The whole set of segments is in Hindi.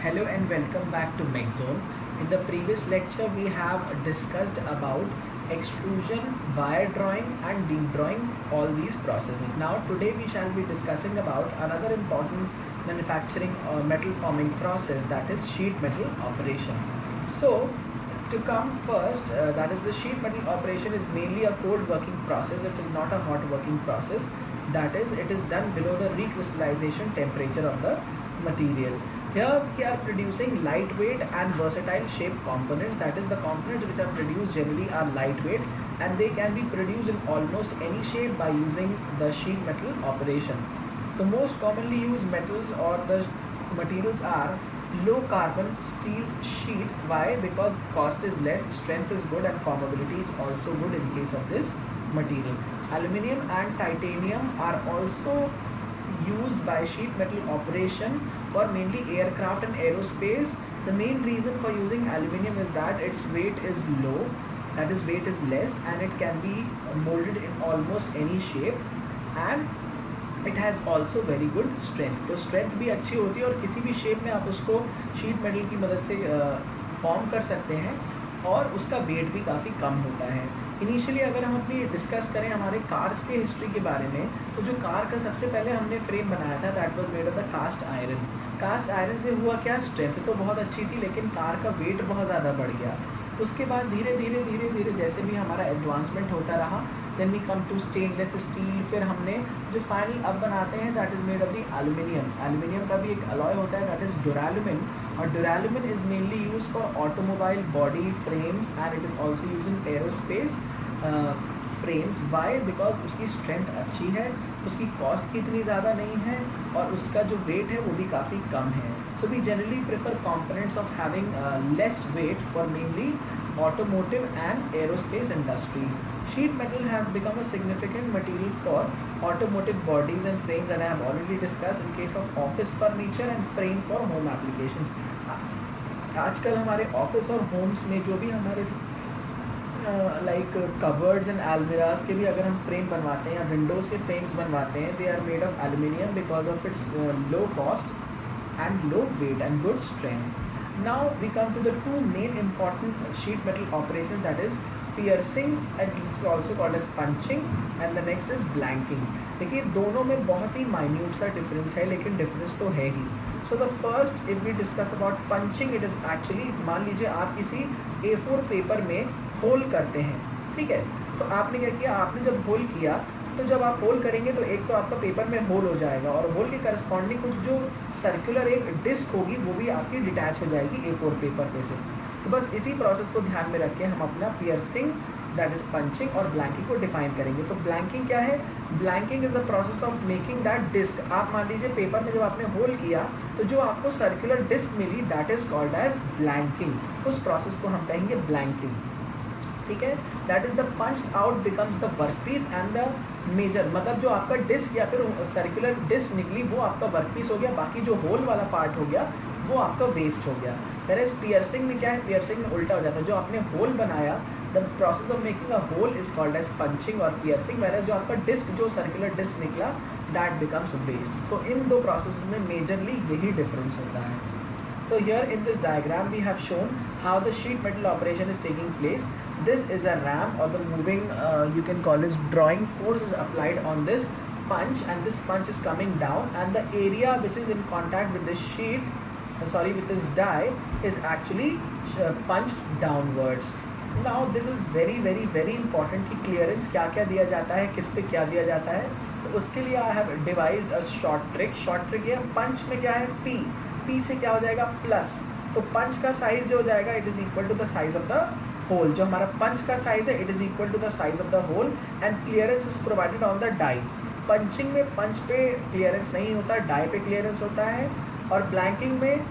Hello and welcome back to MechZone. In the previous lecture, we have discussed about extrusion, wire drawing and deep drawing, all these processes. Now today we shall be discussing about another important manufacturing metal forming process, that is sheet metal operation. So to come first, that is the sheet metal operation is mainly a cold working process. It is not a hot working process. That is, it is done below the recrystallization temperature of the material. Here we are producing lightweight and versatile shape components. That is, the components which are produced generally are lightweight and they can be produced in almost any shape by using the sheet metal operation. The most commonly used metals or the materials are low carbon steel sheet. Why? Because cost is less, strength is good and formability is also good in case of this material. Aluminium and titanium are also used by sheet metal operation for mainly aircraft and aerospace. The main reason for using aluminium is that its weight is low, that is weight is less, and it can be molded in almost any shape and it has also very good strength. तो strength भी अच्छी होती है और किसी भी shape में आप उसको sheet metal की मदद से form कर सकते हैं और उसका वेट भी काफ़ी कम होता है. इनिशियली अगर हम अपनी डिस्कस करें हमारे कार्स के हिस्ट्री के बारे में, तो जो कार का सबसे पहले हमने फ्रेम बनाया था that was made of the cast iron. Cast iron से हुआ क्या, स्ट्रेंथ तो बहुत अच्छी थी लेकिन कार का वेट बहुत ज़्यादा बढ़ गया. उसके बाद धीरे धीरे जैसे भी हमारा एडवांसमेंट होता रहा, then we come to stainless steel. फिर हमने जो फाइनल अब बनाते हैं that is made of the aluminium. Aluminium का भी एक अलॉय होता है दैट इज़ ड्यूरालुमिन, और duralumin is mainly use for automobile body frames and it is also use in aerospace frames. Why? Because उसकी स्ट्रेंथ अच्छी है, उसकी कॉस्ट भी इतनी ज़्यादा नहीं है और उसका जो वेट है वो भी काफ़ी कम है. So we generally prefer components of having less weight for mainly automotive and aerospace industries. Sheet metal has become a significant material for automotive bodies and frames that I have already discussed in case of office furniture and frame for home applications. आजकल हमारे ऑफिस और होम्स में जो भी हमारे लाइक कबर्ड्स एंड अलमीराज के भी अगर हम फ्रेम बनवाते हैं या विंडोज़ के फ्रेम्स बनवाते हैं, they are made of aluminium because of its low cost and low weight and good strength. Now we come to the two main important sheet metal operations, that is piercing and this is also called as punching and the next is blanking. देखिए दोनों में बहुत ही माइन्यूट सा डिफरेंस है लेकिन डिफरेंस तो है ही. So the first if we discuss about punching, it is actually, मान लीजिए आप किसी A4 पेपर में होल करते हैं, ठीक है. तो आपने क्या किया, आपने जब होल किया तो जब आप होल करेंगे तो एक तो आपका पेपर में होल हो जाएगा और होल के करस्पॉन्डिंग कुछ जो सर्कुलर एक डिस्क होगी वो भी आपकी डिटैच हो जाएगी A4 पेपर पे से. तो बस इसी प्रोसेस को ध्यान में रख के हम अपना पियर्सिंग दैट इज पंचिंग और ब्लैंकिंग को डिफाइन करेंगे. तो ब्लैंकिंग क्या है? Blanking is the process of making that disc. आप मान लीजिए पेपर में जब आपने होल किया तो जो आपको सर्कुलर डिस्क मिली that is called as blanking. उस प्रोसेस को हम कहेंगे ब्लैंकिंग, ठीक है. That is the punched out becomes the work piece and the major, मतलब जो आपका डिस्क या फिर सर्कुलर डिस्क निकली वो आपका वर्क पीस हो गया, बाकी जो होल वाला पार्ट हो गया वो आपका वेस्ट हो गया. वेयरएज पियर्सिंग में क्या है, पियर्सिंग में उल्टा हो जाता है. जो आपने होल बनाया, the process of making a hole is called as punching और पियर्सिंग. वेयरएज जो आपका डिस्क, जो सर्कुलर डिस्क निकला दैट बिकम्स वेस्ट. सो इन दो प्रोसेस में मेजरली यही डिफरेंस होता है. So here in this diagram we have shown how the sheet metal operation is taking place. This is a ram or the moving you can call it drawing force is applied on this punch and this punch is coming down and the area which is in contact with this sheet with this die is actually punched downwards. Now this is very important कि clearance क्या क्या दिया जाता है, किस पे क्या दिया जाता है. तो उसके लिए I have devised a short trick. ये पंच में क्या है, P से क्या हो जाएगा, प्लस. तो पंच का साइज जो हो जाएगा it is equal to the size of the hole. जो हमारा पंच का साइज है it is equal to the size of the hole and clearance is provided on the die. Punching में पंच पे क्लियरेंस नहीं होता, डाई पे क्लियरेंस होता है. और ब्लैंकिंग में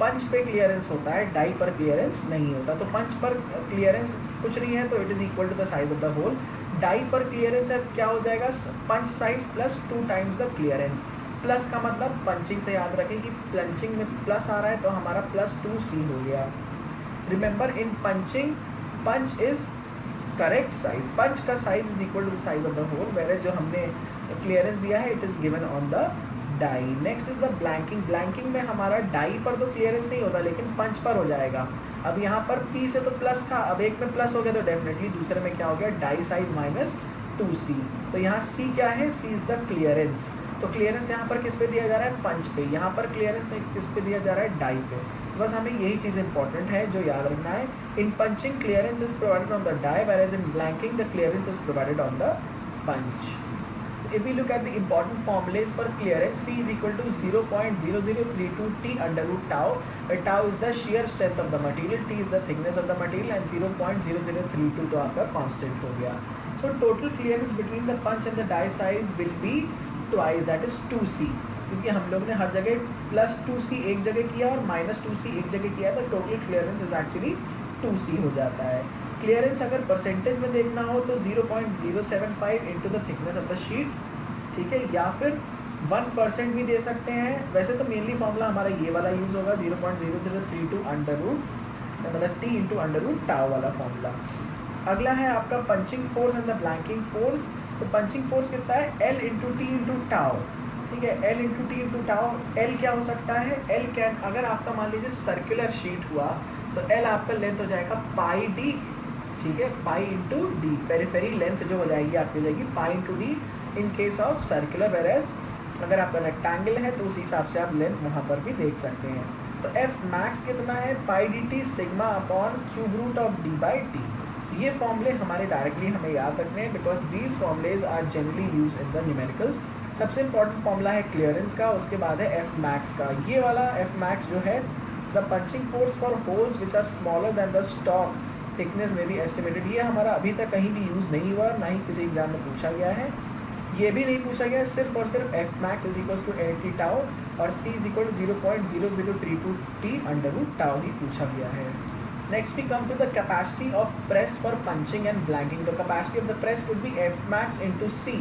पंच पे क्लियरेंस होता है, डाई पर क्लियरेंस नहीं होता. तो पंच पर क्लियरेंस कुछ नहीं है तो it is equal to the size of the hole. Die पर क्लियरेंस है क्या हो जाएगा, punch size plus 2 times the clearance. Plus का मतलब पंचिंग से याद रखें कि पंचिंग में प्लस आ रहा है तो हमारा +2C हो गया. Remember in punching punch is correct size, punch का size is equal to the size of the hole, where जो हमने क्लियरेंस दिया है it is given on the die. Next is the blanking. Blanking में हमारा डाई पर तो क्लियरेंस नहीं होता लेकिन पंच पर हो जाएगा। अब यहाँ पर P से तो प्लस था, अब एक में प्लस हो गया तो डेफिनेटली दूसरे में क्या हो गया, डाई साइज माइनस 2C। तो यहाँ C क्या है, C इज द क्लियरेंस। तो क्लियरेंस यहाँ पर किस पे दिया जा रहा है, पंच पे। यहाँ पर क्लियरेंस में किस पे दिया जा रहा है, डाई पे। बस हमें यही चीज़ इंपॉर्टेंट है जो याद रखना है। In punching clearance is provided on the die, whereas in blanking the clearance is provided on the punch. So if we look at the important formulas for clearance, C is equal to 0.0032 T under root tau, where tau is the shear strength of the material, T is the thickness of the material and 0.0032 तो आपका constant हो गया. So total clearance between the punch and the die size will be twice, that is 2C. क्योंकि हम लोग ने हर जगह प्लस 2C एक जगह किया और माइनस 2C एक जगह किया, तो total clearance is actually 2C हो जाता है. क्लियरेंस अगर परसेंटेज में देखना हो तो 0.075 into the thickness of the sheet, ठीक है, या फिर 1% भी दे सकते हैं. वैसे तो मेनली फॉर्मूला हमारा ये वाला यूज़ होगा 0.0032 अंडर रूट, मतलब T into under root tau वाला फॉर्मूला. अगला है आपका punching force and the blanking force. तो पंचिंग फोर्स कितना है, L into T into tau, ठीक है. L into T into tau. L क्या हो सकता है, L कैन, अगर आपका मान लीजिए सर्कुलर शीट हुआ तो L आपका लेंथ हो जाएगा पाई डी, ठीक है, pi into D. Periphery length जो हो जाएगी आपकी हो जाएगी pi into D in case of circular, whereas अगर आपका रेक्टेंगल है तो उस हिसाब से आप लेंथ वहाँ पर भी देख सकते हैं. तो F मैक्स कितना है, pi D T sigma upon cube root of D by T. ये फॉर्मूले हमारे डायरेक्टली हमें याद रखने हैं because these formulas are generally use in the numericals. सबसे इंपॉर्टेंट फॉर्मूला है क्लियरेंस का, उसके बाद है एफ मैक्स का. ये वाला एफ मैक्स जो है, the punching force for holes which are smaller than the stock thickness में बी एस्टिमेटेड. ये हमारा अभी तक कहीं भी यूज़ नहीं हुआ, ना ही किसी एग्जाम में पूछा गया है. ये भी नहीं पूछा गया, सिर्फ और सिर्फ F max is equals to L T tau और C is equal to 0.0032 T under root tau ही पूछा गया है. Next we come to the capacity of press for punching and blanking. The capacity of the press would be F max into C.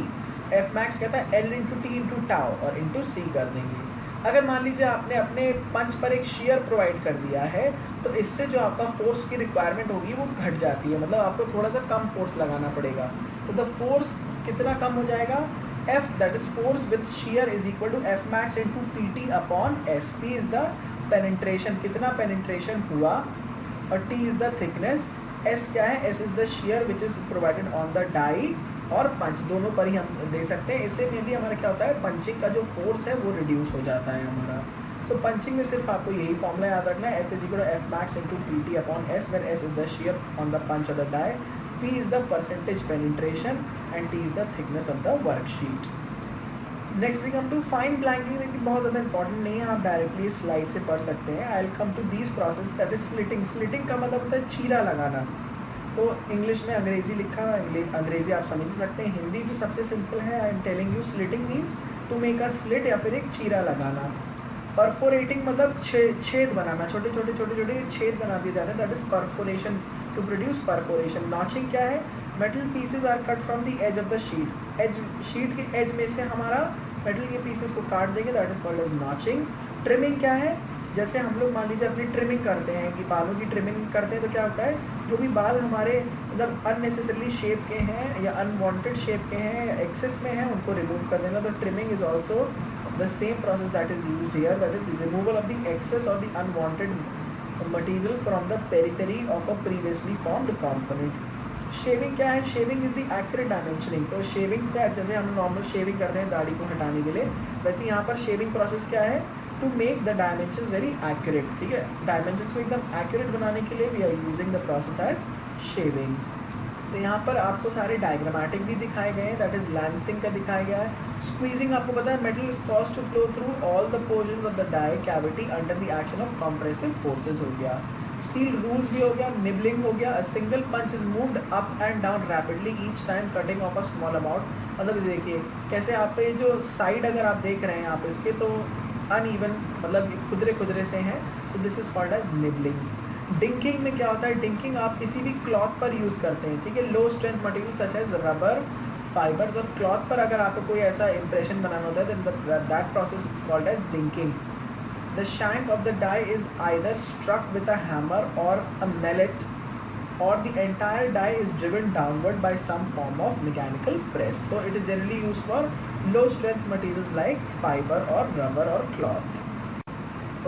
F max कहता है L into T into tau और into C कर देंगे. अगर मान लीजिए आपने अपने पंच पर एक shear प्रोवाइड कर दिया है तो इससे जो आपका फोर्स की रिक्वायरमेंट होगी वो घट जाती है, मतलब आपको थोड़ा सा कम फोर्स लगाना पड़ेगा. तो द फोर्स कितना कम हो जाएगा, F that is force with shear is equal to F max into PT upon S. P is the penetration, कितना penetration हुआ, और T is the thickness. S क्या है, S is the shear which is provided on the die और पंच, दोनों पर ही हम दे सकते हैं. इससे मेनली हमारा क्या होता है, पंचिंग का जो फोर्स है वो रिड्यूस हो जाता है हमारा. सो पंचिंग में सिर्फ आपको यही फॉर्मूला याद रखना है, F is equal to F max into PT upon S, where S is the shear on the punch of the die, P is the percentage penetration and T is the thickness of the worksheet. Next we come to fine blanking. लेकिन बहुत ज़्यादा इंपॉर्टेंट नहीं है, आप डायरेक्टली स्लाइड से पढ़ सकते हैं. I will come to this process that is slitting. Slitting का मतलब होता है चीरा लगाना. तो इंग्लिश में अंग्रेजी लिखा है, अंग्रेजी आप समझ सकते हैं. हिंदी जो सबसे सिंपल है, I am telling you, slitting means to make a slit या फिर एक चीरा लगाना. परफोरेटिंग मतलब छेद बनाना, छोटे छोटे छोटे छोटे छेद बना दिए जाते हैं, that is perforation, to produce perforation. Notching क्या है, metal pieces are cut from the edge of the sheet. Edge, sheet के एज में से हमारा मेटल के पीसेस को काट देंगे, that is called as notching. Trimming क्या है, जैसे हम लोग मान लीजिए अपनी ट्रिमिंग करते हैं कि बालों की ट्रिमिंग करते हैं तो क्या होता है, जो भी बाल हमारे मतलब अननेसेसरली शेप के हैं या अनवांटेड शेप के हैं या एक्सेस में हैं उनको रिमूव कर देना. तो trimming is also the same process that is used here, that is removal of the excess और the unwanted material from the periphery of a previously formed component. Shaving क्या है, shaving is the accurate dimensioning. तो शेविंग से जैसे हम नॉर्मल शेविंग करते हैं दाढ़ी को हटाने के लिए, वैसे यहाँ पर शेविंग प्रोसेस क्या है, to make the dimensions very accurate. ठीक है, डायमेंशंस को एकदम एक्यूरेट बनाने के लिए we are using the process as shaving. तो यहाँ पर आपको सारे डायग्रामेटिक भी दिखाए गए हैं, दैट इज लैंसिंग का दिखाया गया है. स्क्वीजिंग आपको पता है, metal is caused to flow through all the portions of the die cavity under the action of compressive forces हो गया. स्टील रूल्स भी हो गया. निबलिंग हो गया, a single punch is moved up and down rapidly each time cutting off a small amount. मतलब देखिए कैसे आप पे जो साइड अगर आप देख रहे हैं आप इसके तो अनइवन मतलब खुदरे खुदरे से हैं, so this is called as nibbling. Dinking में क्या होता है, डिंकिंग आप किसी भी क्लॉथ पर यूज़ करते हैं, ठीक है, low strength material such as rubber fibres, और क्लॉथ पर अगर आपको कोई ऐसा इंप्रेशन बनाना होता है then that process is called as dinking. The shank of the die is either struck with a hammer or a mallet or the entire die is driven downward by some form of mechanical press. So it is generally used for low strength materials like fiber or rubber or cloth.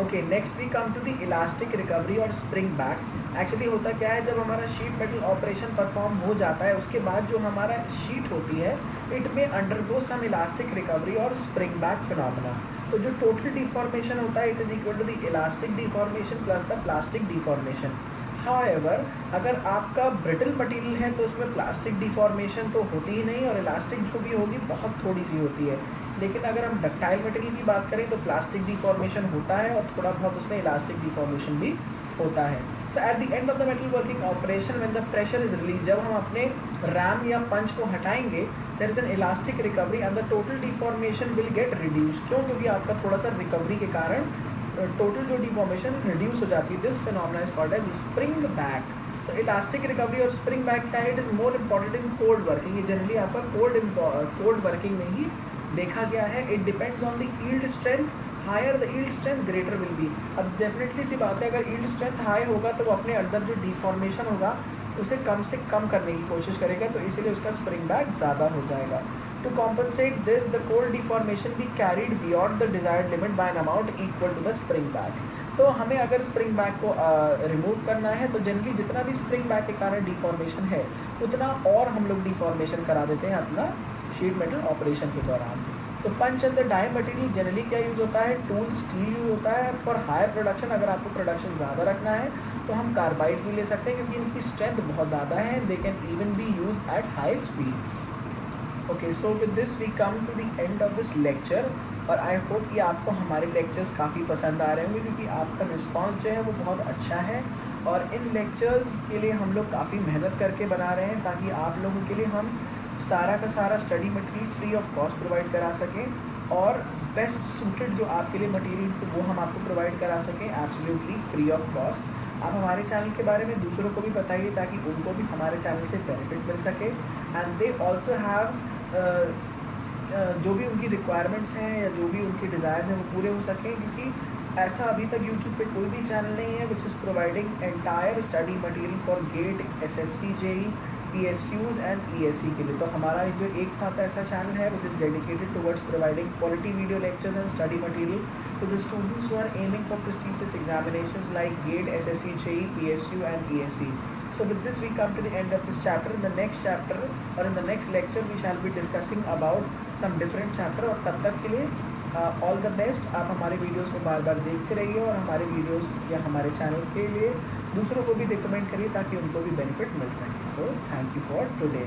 Okay, next we come to the elastic recovery और स्प्रिंग बैक. एक्चुअली होता क्या है, जब हमारा शीट मेटल ऑपरेशन परफॉर्म हो जाता है उसके बाद जो हमारा शीट होती है इट में अंडरगो सम इलास्टिक रिकवरी और स्प्रिंग बैक फिनोमेना. तो जो टोटल डिफॉर्मेशन होता है it is equal to the elastic deformation plus the plastic deformation. However अगर आपका ब्रिटल मटेरियल है तो उसमें प्लास्टिक डिफॉर्मेशन तो होती ही नहीं और इलास्टिक जो भी होगी बहुत थोड़ी सी होती है. लेकिन अगर हम डक्टाइल मटेरियल की बात करें तो प्लास्टिक डिफॉर्मेशन होता है और थोड़ा बहुत उसमें इलास्टिक डिफॉर्मेशन भी होता है. So at the end of the metal working operation when the pressure is release, जब हम अपने रैम या पंच को हटाएंगे there is an elastic recovery and the total deformation will get reduce. क्यों? क्योंकि आपका थोड़ा सा रिकवरी के कारण टोटल जो डिफॉर्मेशन रिड्यूस हो जाती है. This phenomena is called as spring back. So elastic recovery और स्प्रिंग बैक क्या है, it is more important in cold working. ये जनरली आपका कोल्ड वर्किंग में ही देखा गया है. It depends on the yield strength. Higher the yield strength greater will be. अब डेफिनेटली सी बात है, अगर यील्ड स्ट्रेंथ हाई होगा तो वो अपने अंदर जो डिफॉर्मेशन होगा उसे कम से कम करने की कोशिश करेगा, तो इसीलिए उसका स्प्रिंग बैक ज़्यादा हो जाएगा. To compensate this the cold deformation be carried beyond the desired limit by an amount equal to the spring back. तो हमें अगर स्प्रिंग बैक को रिमूव करना है तो जनरली जितना भी स्प्रिंग बैक के कारण डिफॉर्मेशन है उतना और हम लोग डिफॉर्मेशन करा देते हैं अपना शीट मेटल ऑपरेशन के दौरान. तो punch and the die material generally क्या यूज़ होता है, टूल स्टील यूज होता है. फॉर हाई प्रोडक्शन, अगर आपको प्रोडक्शन ज़्यादा रखना है तो हम कार्बाइड भी ले सकते हैं क्योंकि इनकी स्ट्रेंथ बहुत ज़्यादा है. They can even be use at high speeds. Okay, so with this we come to the end of this lecture. और आई होप कि आपको हमारे लेक्चर्स काफ़ी पसंद आ रहे होंगे क्योंकि आपका रिस्पांस जो है वो बहुत अच्छा है. और इन लेक्चर्स के लिए हम लोग काफ़ी मेहनत करके बना रहे हैं ताकि आप लोगों के लिए हम सारा का सारा study material free of cost provide करा सकें और बेस्ट सूटेड जो आपके लिए मटेरियल वो हम आपको प्रोवाइड करा सकें एब्सोल्युटली फ्री ऑफ कॉस्ट. आप हमारे चैनल के बारे में दूसरों को भी बताइए ताकि उनको भी हमारे चैनल से बेनिफिट मिल सके. एंड दे ऑल्सो हैव जो भी उनकी रिक्वायरमेंट्स हैं या जो भी उनके डिज़ायर्स हैं वो पूरे हो सकें, क्योंकि ऐसा अभी तक यूट्यूब पे कोई भी चैनल नहीं है which is providing entire study material for GATE, SSC, JEE, PSUs and ESE के लिए. तो हमारा जो एकमात्र ऐसा चैनल है which is dedicated towards providing quality video lectures and study material to the students who are aiming for prestigious examinations like GATE, SSC, JEE, PSU and ESE. So with this we come to the end of this chapter. In the next chapter or in the next lecture we shall be discussing about some different chapter. और तब तक के लिए ऑल द बेस्ट. आप हमारे वीडियोस को बार बार देखते रहिए और हमारे वीडियोस या हमारे चैनल के लिए दूसरों को भी रिकमेंड करिए ताकि उनको भी बेनिफिट मिल सके. So thank you for today.